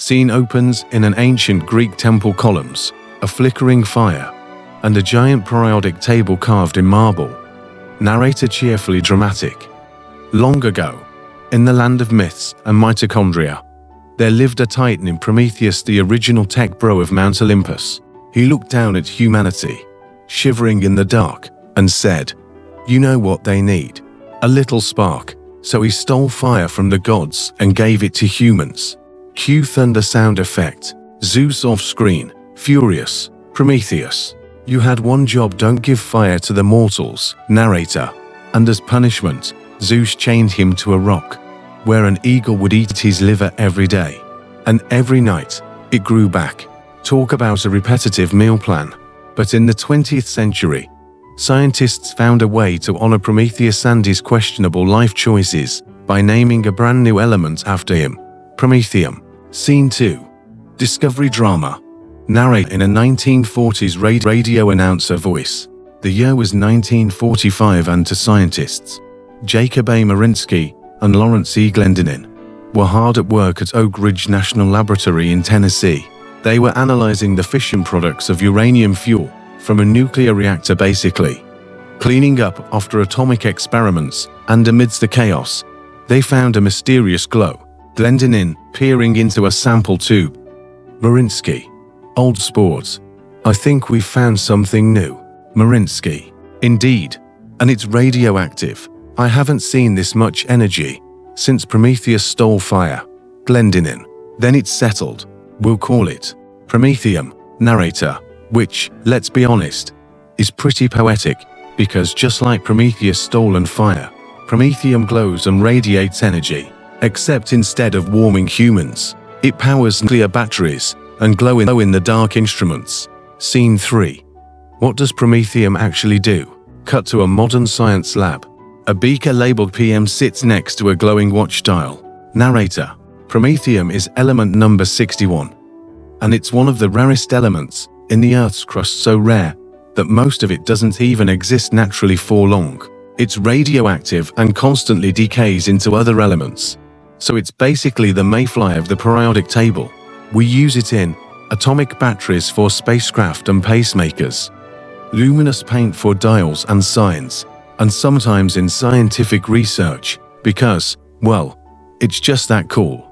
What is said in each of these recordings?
Scene opens in an ancient Greek temple columns, a flickering fire, and a giant periodic table carved in marble. Narrator cheerfully dramatic. Long ago, in the land of myths and mitochondria, there lived a titan named Prometheus, the original tech bro of Mount Olympus. He looked down at humanity, shivering in the dark, and said, "You know what they need? A little spark." So he stole fire from the gods and gave it to humans. Cue thunder sound effect. Zeus off screen, furious. Prometheus, you had one job, don't give fire to the mortals. Narrator, and as punishment, Zeus chained him to a rock, where an eagle would eat his liver every day. And every night, it grew back. Talk about a repetitive meal plan. But in the 20th century, scientists found a way to honor Prometheus and his questionable life choices by naming a brand new element after him, Promethium. Scene 2. Discovery drama. Narrate in a 1940s radio announcer voice. The year was 1945 and to scientists, Jacob A. Marinsky and Lawrence E. Glendinning were hard at work at Oak Ridge National Laboratory in Tennessee. They were analyzing the fission products of uranium fuel from a nuclear reactor, basically cleaning up after atomic experiments, and amidst the chaos, they found a mysterious glow. Glendinning, peering into a sample tube. Marinsky, old sport. I think we've found something new. Marinsky, indeed. And it's radioactive. I haven't seen this much energy since Prometheus stole fire. Glendinning, then it's settled. We'll call it Promethium. Narrator, which, let's be honest, is pretty poetic, because just like Prometheus stolen fire, Promethium glows and radiates energy, except instead of warming humans, it powers nuclear batteries and glow-in-the-dark instruments. Scene 3. What does Promethium actually do? Cut to a modern science lab. A beaker labeled PM sits next to a glowing watch dial. Narrator, Promethium is element number 61, and it's one of the rarest elements in the Earth's crust, so rare that most of it doesn't even exist naturally for long. It's radioactive and constantly decays into other elements. So it's basically the mayfly of the periodic table. We use it in atomic batteries for spacecraft and pacemakers, luminous paint for dials and signs, and sometimes in scientific research, because, well, it's just that cool.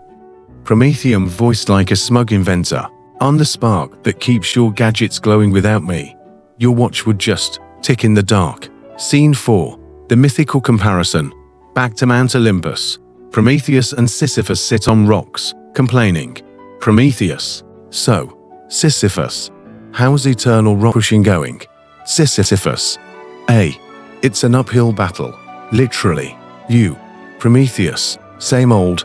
Promethium voiced like a smug inventor. I'm the spark that keeps your gadgets glowing. Without me, your watch would just tick in the dark. Scene 4. The mythical comparison. Back to Mount Olympus. Prometheus and Sisyphus sit on rocks, complaining. Prometheus, so, Sisyphus, how's eternal rock pushing going? Sisyphus, it's an uphill battle, literally. You, Prometheus, same old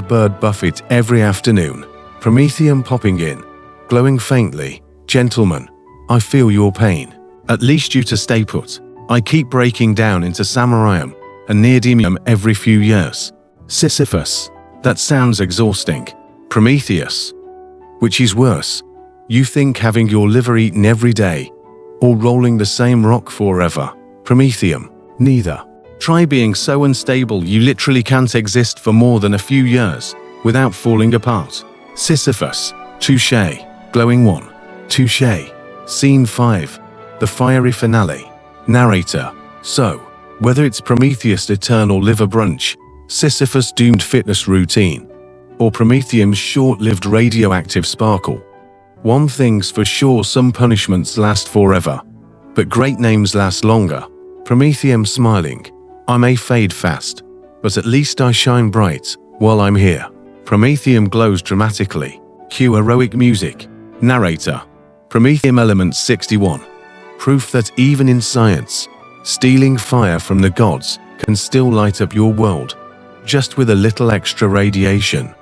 bird buffet every afternoon. Promethium popping in, glowing faintly. Gentlemen, I feel your pain. At least you to stay put. I keep breaking down into samarium and neodymium every few years. Sisyphus, that sounds exhausting. Prometheus, which is worse? You think having your liver eaten every day, or rolling the same rock forever? Promethium, neither. Try being so unstable you literally can't exist for more than a few years without falling apart. Sisyphus, touche. Glowing 1, touche. Scene 5. The fiery finale. Narrator, so, whether it's Prometheus' eternal liver brunch, Sisyphus' doomed fitness routine, or Promethium's short-lived radioactive sparkle, one thing's for sure, some punishments last forever, but great names last longer. Promethium smiling, I may fade fast, but at least I shine bright while I'm here. Promethium glows dramatically. Cue heroic music. Narrator, Promethium element 61. Proof that even in science, stealing fire from the gods can still light up your world, just with a little extra radiation.